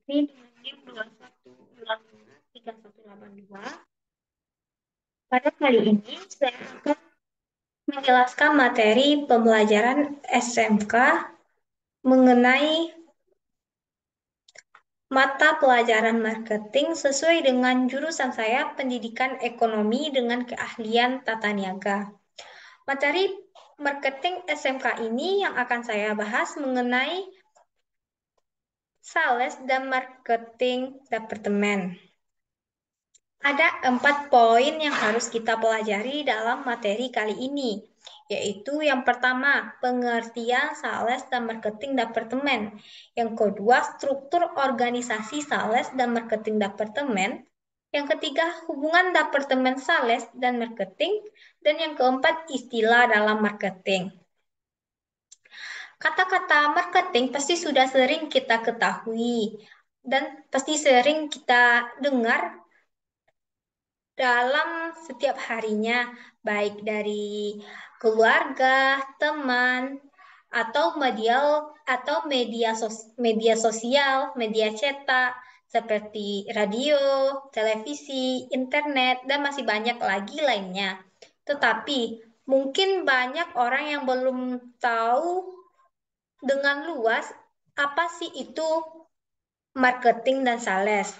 Ini dengan NIM 21653182. Pada kali ini saya akan menjelaskan materi pembelajaran SMK mengenai mata pelajaran marketing sesuai dengan jurusan saya Pendidikan Ekonomi dengan keahlian tata niaga. Materi marketing SMK ini yang akan saya bahas mengenai sales dan marketing departemen. Ada 4 poin yang harus kita pelajari dalam materi kali ini, yaitu yang pertama, pengertian sales dan marketing departemen. Yang kedua, struktur organisasi sales dan marketing departemen. Yang ketiga, hubungan departemen sales dan marketing. Dan yang keempat, istilah dalam marketing. Kata-kata marketing pasti sudah sering kita ketahui dan pasti sering kita dengar dalam setiap harinya, baik dari keluarga, teman, media sosial, media cetak seperti radio, televisi, internet, dan masih banyak lagi lainnya. Tetapi mungkin banyak orang yang belum tahu dengan luas apa sih itu marketing dan sales.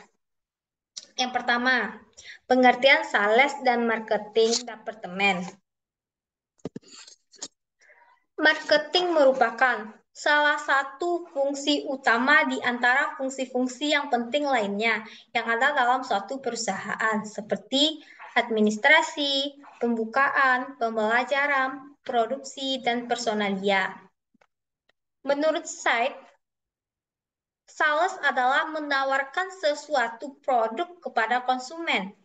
Yang pertama, pengertian sales dan marketing departemen. Marketing merupakan salah satu fungsi utama di antara fungsi-fungsi yang penting lainnya yang ada dalam suatu perusahaan, seperti administrasi, pembukaan, pembelajaran, produksi, dan personalia. Menurut site, sales adalah menawarkan sesuatu produk kepada konsumen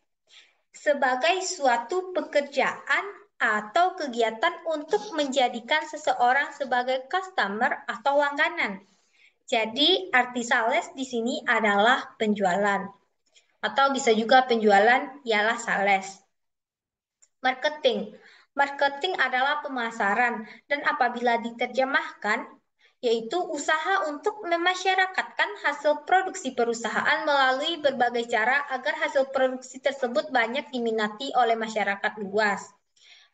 sebagai suatu pekerjaan atau kegiatan untuk menjadikan seseorang sebagai customer atau langganan. Jadi, arti sales di sini adalah penjualan. Atau bisa juga penjualan ialah sales. Marketing. Marketing adalah pemasaran dan apabila diterjemahkan, yaitu usaha untuk memasyarakatkan hasil produksi perusahaan melalui berbagai cara agar hasil produksi tersebut banyak diminati oleh masyarakat luas.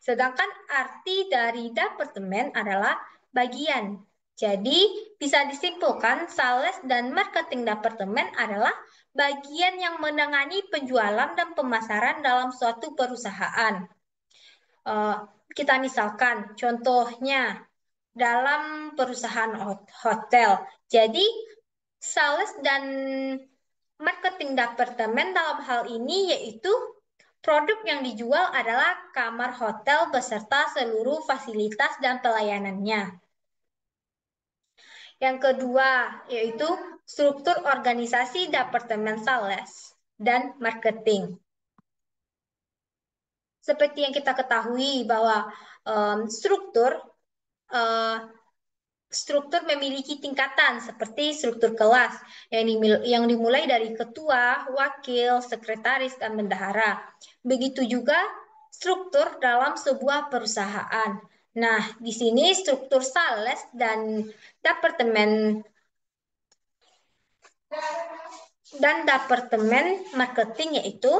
Sedangkan arti dari departemen adalah bagian. Jadi, bisa disimpulkan sales dan marketing departemen adalah bagian yang menangani penjualan dan pemasaran dalam suatu perusahaan. Kita misalkan, contohnya, dalam perusahaan hotel. Jadi, sales dan marketing departemen dalam hal ini yaitu produk yang dijual adalah kamar hotel beserta seluruh fasilitas dan pelayanannya. Yang kedua, yaitu struktur organisasi departemen sales dan marketing. Seperti yang kita ketahui bahwa struktur struktur memiliki tingkatan seperti struktur kelas yang dimulai dari ketua, wakil, sekretaris, dan bendahara. Begitu juga struktur dalam sebuah perusahaan. Nah, di sini struktur sales dan departemen marketing yaitu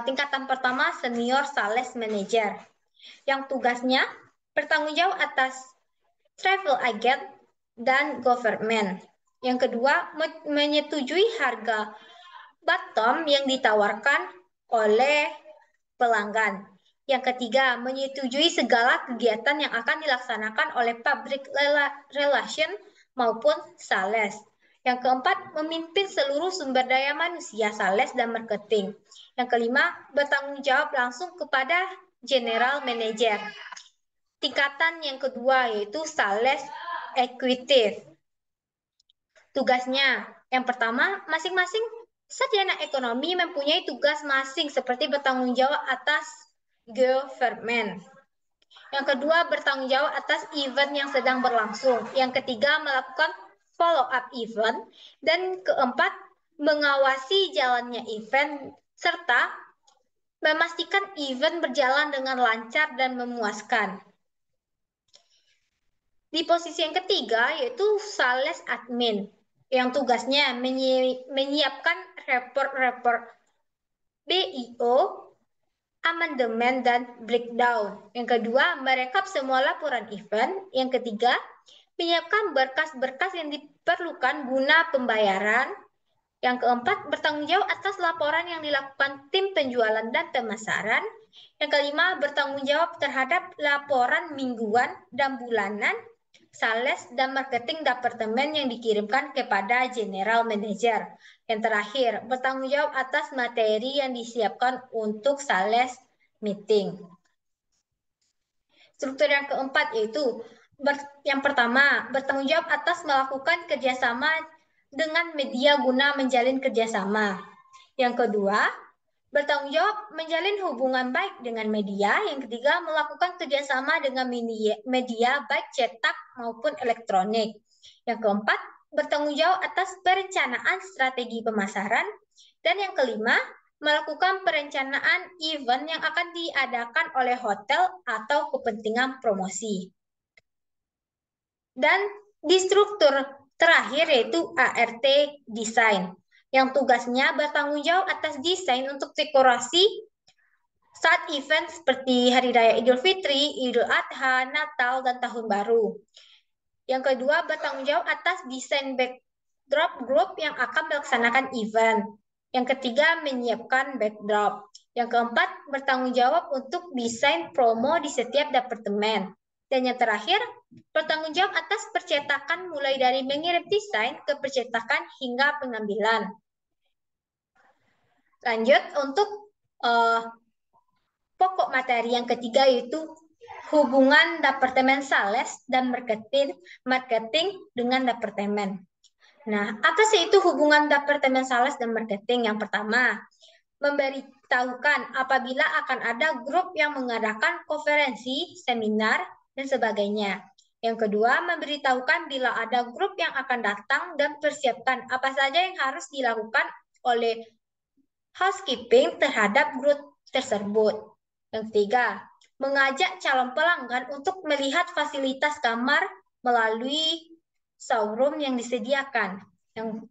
tingkatan pertama senior sales manager yang tugasnya bertanggung jawab atas travel agent dan government. Yang kedua, menyetujui harga bottom yang ditawarkan oleh pelanggan. Yang ketiga, menyetujui segala kegiatan yang akan dilaksanakan oleh public relation maupun sales. Yang keempat, memimpin seluruh sumber daya manusia, sales, dan marketing. Yang kelima, bertanggung jawab langsung kepada general manager. Tingkatan yang kedua yaitu sales executive. Tugasnya, yang pertama, masing-masing sarjana ekonomi mempunyai tugas masing seperti bertanggung jawab atas government. Yang kedua, bertanggung jawab atas event yang sedang berlangsung. Yang ketiga, melakukan follow up event. Dan keempat, mengawasi jalannya event serta memastikan event berjalan dengan lancar dan memuaskan. Di posisi yang ketiga yaitu sales admin. yang tugasnya menyiapkan report-report BIO, amandemen, dan breakdown. Yang kedua, merekap semua laporan event. Yang ketiga, menyiapkan berkas-berkas yang diperlukan guna pembayaran. Yang keempat, bertanggung jawab atas laporan yang dilakukan tim penjualan dan pemasaran. Yang kelima, bertanggung jawab terhadap laporan mingguan dan bulanan sales dan marketing departemen yang dikirimkan kepada general manager. Yang terakhir, bertanggung jawab atas materi yang disiapkan untuk sales meeting. Struktur yang keempat yaitu yang pertama, bertanggung jawab atas melakukan kerjasama dengan media guna menjalin kerjasama. Yang kedua, bertanggung jawab menjalin hubungan baik dengan media. Yang ketiga, melakukan kerjasama dengan media baik cetak maupun elektronik. Yang keempat, bertanggung jawab atas perencanaan strategi pemasaran. Dan yang kelima, melakukan perencanaan event yang akan diadakan oleh hotel atau kepentingan promosi. Dan di struktur terakhir yaitu ART Design, yang tugasnya bertanggung jawab atas desain untuk dekorasi saat event seperti Hari Raya Idul Fitri, Idul Adha, Natal, dan Tahun Baru. Yang kedua, bertanggung jawab atas desain backdrop grup yang akan melaksanakan event. Yang ketiga, menyiapkan backdrop. Yang keempat, bertanggung jawab untuk desain promo di setiap departemen. Dan yang terakhir, bertanggung jawab atas percetakan mulai dari mengirim desain ke percetakan hingga pengambilan. Lanjut untuk pokok materi yang ketiga yaitu hubungan departemen sales dan marketing dengan departemen. Nah, apa sih itu hubungan departemen sales dan marketing? Yang pertama, memberitahukan apabila akan ada grup yang mengadakan konferensi, seminar, dan sebagainya. Yang kedua, memberitahukan bila ada grup yang akan datang dan persiapkan apa saja yang harus dilakukan oleh housekeeping terhadap grup tersebut. Yang ketiga, mengajak calon pelanggan untuk melihat fasilitas kamar melalui showroom yang disediakan. Yang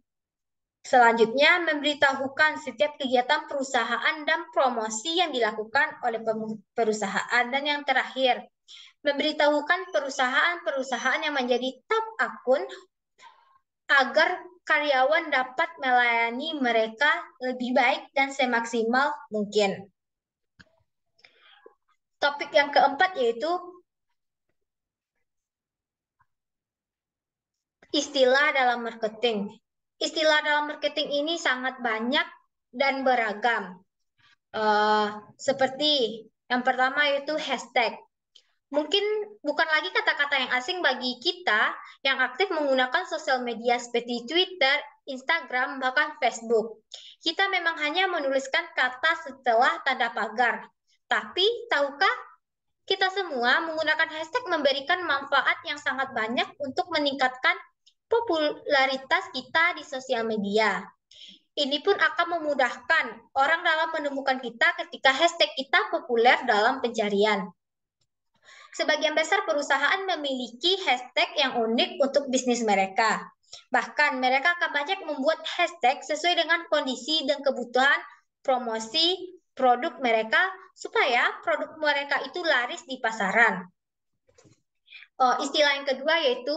selanjutnya, memberitahukan setiap kegiatan perusahaan dan promosi yang dilakukan oleh perusahaan. Dan yang terakhir, memberitahukan perusahaan-perusahaan yang menjadi top akun agar karyawan dapat melayani mereka lebih baik dan semaksimal mungkin. Topik yang keempat yaitu istilah dalam marketing. Istilah dalam marketing ini sangat banyak dan beragam. Seperti yang pertama yaitu hashtag. Mungkin bukan lagi kata-kata yang asing bagi kita yang aktif menggunakan sosial media seperti Twitter, Instagram, bahkan Facebook. Kita memang hanya menuliskan kata setelah tanda pagar. Tapi, tahukah kita semua menggunakan hashtag memberikan manfaat yang sangat banyak untuk meningkatkan popularitas kita di sosial media. Ini pun akan memudahkan orang dalam menemukan kita ketika hashtag kita populer dalam pencarian. Sebagian besar perusahaan memiliki hashtag yang unik untuk bisnis mereka. Bahkan mereka akan banyak membuat hashtag sesuai dengan kondisi dan kebutuhan promosi produk mereka supaya produk mereka itu laris di pasaran. Istilah yang kedua yaitu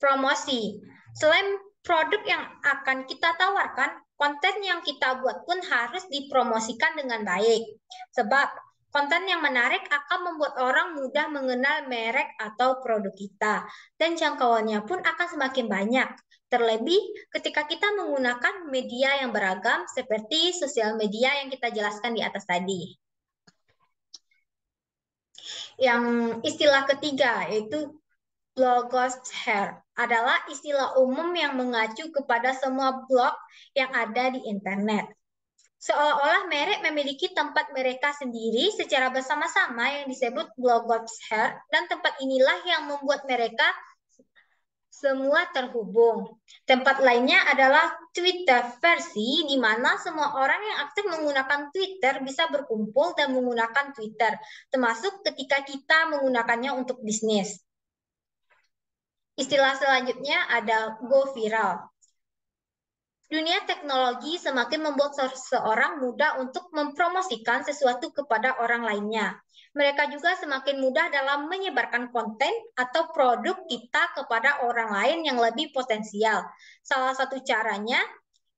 promosi. Selain produk yang akan kita tawarkan, konten yang kita buat pun harus dipromosikan dengan baik. Sebab konten yang menarik akan membuat orang mudah mengenal merek atau produk kita. Dan jangkauannya pun akan semakin banyak. Terlebih ketika kita menggunakan media yang beragam seperti sosial media yang kita jelaskan di atas tadi. Yang istilah ketiga yaitu blogosphère adalah istilah umum yang mengacu kepada semua blog yang ada di internet. Seolah-olah merek memiliki tempat mereka sendiri secara bersama-sama yang disebut blogosphère, dan tempat inilah yang membuat mereka semua terhubung. Tempat lainnya adalah Twitter versi, di mana semua orang yang aktif menggunakan Twitter bisa berkumpul dan menggunakan Twitter, termasuk ketika kita menggunakannya untuk bisnis. Istilah selanjutnya ada go viral. Dunia teknologi semakin membuat seseorang mudah untuk mempromosikan sesuatu kepada orang lainnya. Mereka juga semakin mudah dalam menyebarkan konten atau produk kita kepada orang lain yang lebih potensial. Salah satu caranya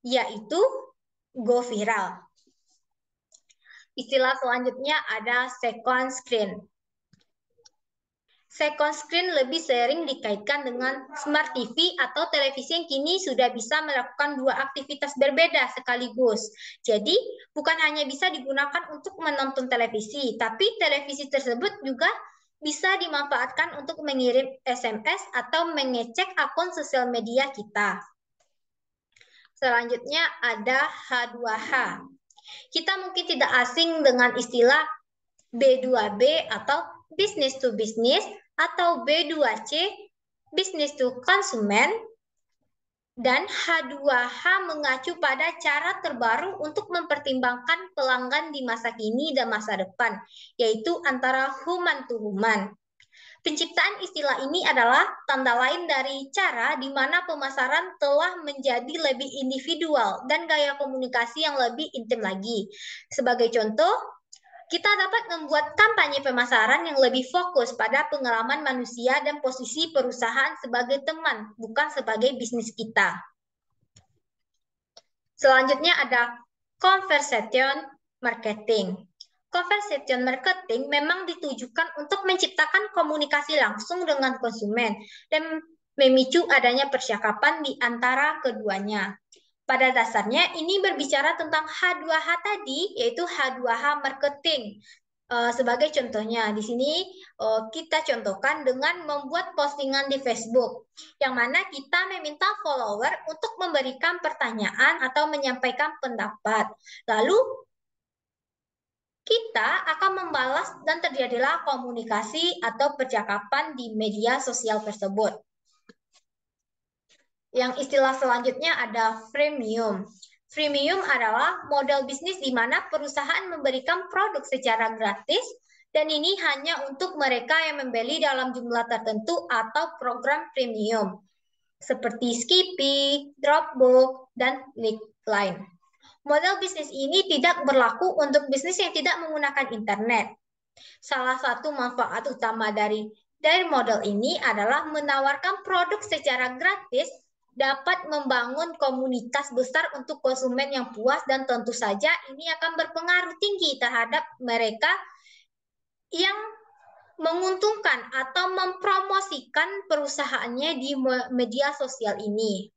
yaitu go viral. Istilah selanjutnya ada second screen. Second screen lebih sering dikaitkan dengan smart TV atau televisi yang kini sudah bisa melakukan dua aktivitas berbeda sekaligus. Jadi, bukan hanya bisa digunakan untuk menonton televisi, tapi televisi tersebut juga bisa dimanfaatkan untuk mengirim SMS atau mengecek akun sosial media kita. Selanjutnya ada H2H. Kita mungkin tidak asing dengan istilah B2B atau business to business atau B2C business to consumer, dan H2H mengacu pada cara terbaru untuk mempertimbangkan pelanggan di masa kini dan masa depan, yaitu antara human to human. Penciptaan istilah ini adalah tanda lain dari cara di mana pemasaran telah menjadi lebih individual dan gaya komunikasi yang lebih intim lagi. Sebagai contoh, kita dapat membuat kampanye pemasaran yang lebih fokus pada pengalaman manusia dan posisi perusahaan sebagai teman, bukan sebagai bisnis kita. Selanjutnya ada conversation marketing. Conversation marketing memang ditujukan untuk menciptakan komunikasi langsung dengan konsumen dan memicu adanya percakapan di antara keduanya. Pada dasarnya ini berbicara tentang H2H tadi, yaitu H2H marketing. Sebagai contohnya, di sini kita contohkan dengan membuat postingan di Facebook, yang mana kita meminta follower untuk memberikan pertanyaan atau menyampaikan pendapat. Lalu kita akan membalas dan terjadilah komunikasi atau percakapan di media sosial tersebut. Yang istilah selanjutnya ada freemium. Freemium adalah model bisnis di mana perusahaan memberikan produk secara gratis dan ini hanya untuk mereka yang membeli dalam jumlah tertentu atau program premium seperti Skippy, Dropbox, dan lain. Model bisnis ini tidak berlaku untuk bisnis yang tidak menggunakan internet. Salah satu manfaat utama dari model ini adalah menawarkan produk secara gratis dapat membangun komunitas besar untuk konsumen yang puas dan tentu saja ini akan berpengaruh tinggi terhadap mereka yang menguntungkan atau mempromosikan perusahaannya di media sosial ini.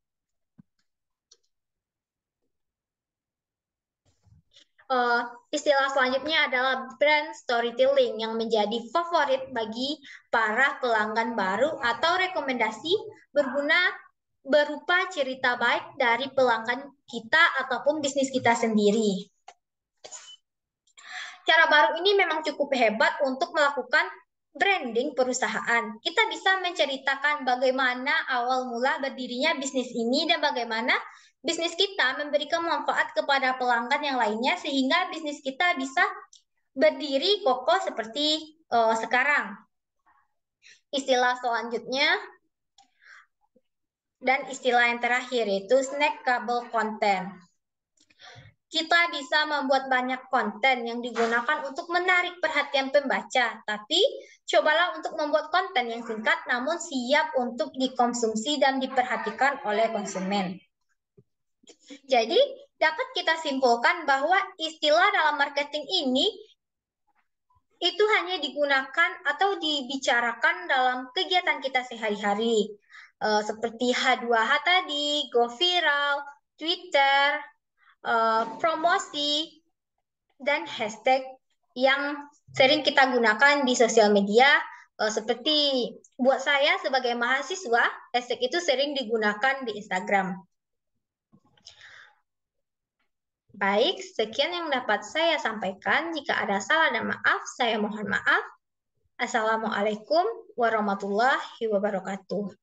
Istilah selanjutnya adalah brand storytelling yang menjadi favorit bagi para pelanggan baru atau rekomendasi berguna berupa cerita baik dari pelanggan kita ataupun bisnis kita sendiri. Cara baru ini memang cukup hebat untuk melakukan branding perusahaan. Kita bisa menceritakan bagaimana awal mula berdirinya bisnis ini dan bagaimana bisnis kita memberikan manfaat kepada pelanggan yang lainnya sehingga bisnis kita bisa berdiri kokoh seperti sekarang. Istilah selanjutnya dan istilah yang terakhir yaitu snackable content. Kita bisa membuat banyak konten yang digunakan untuk menarik perhatian pembaca, tapi cobalah untuk membuat konten yang singkat namun siap untuk dikonsumsi dan diperhatikan oleh konsumen. Jadi, dapat kita simpulkan bahwa istilah dalam marketing ini itu hanya digunakan atau dibicarakan dalam kegiatan kita sehari-hari. Seperti H2H tadi, go viral, Twitter, promosi, dan hashtag yang sering kita gunakan di sosial media. Seperti buat saya sebagai mahasiswa, hashtag itu sering digunakan di Instagram. Baik, sekian yang dapat saya sampaikan. Jika ada salah dan maaf, saya mohon maaf. Assalamualaikum warahmatullahi wabarakatuh.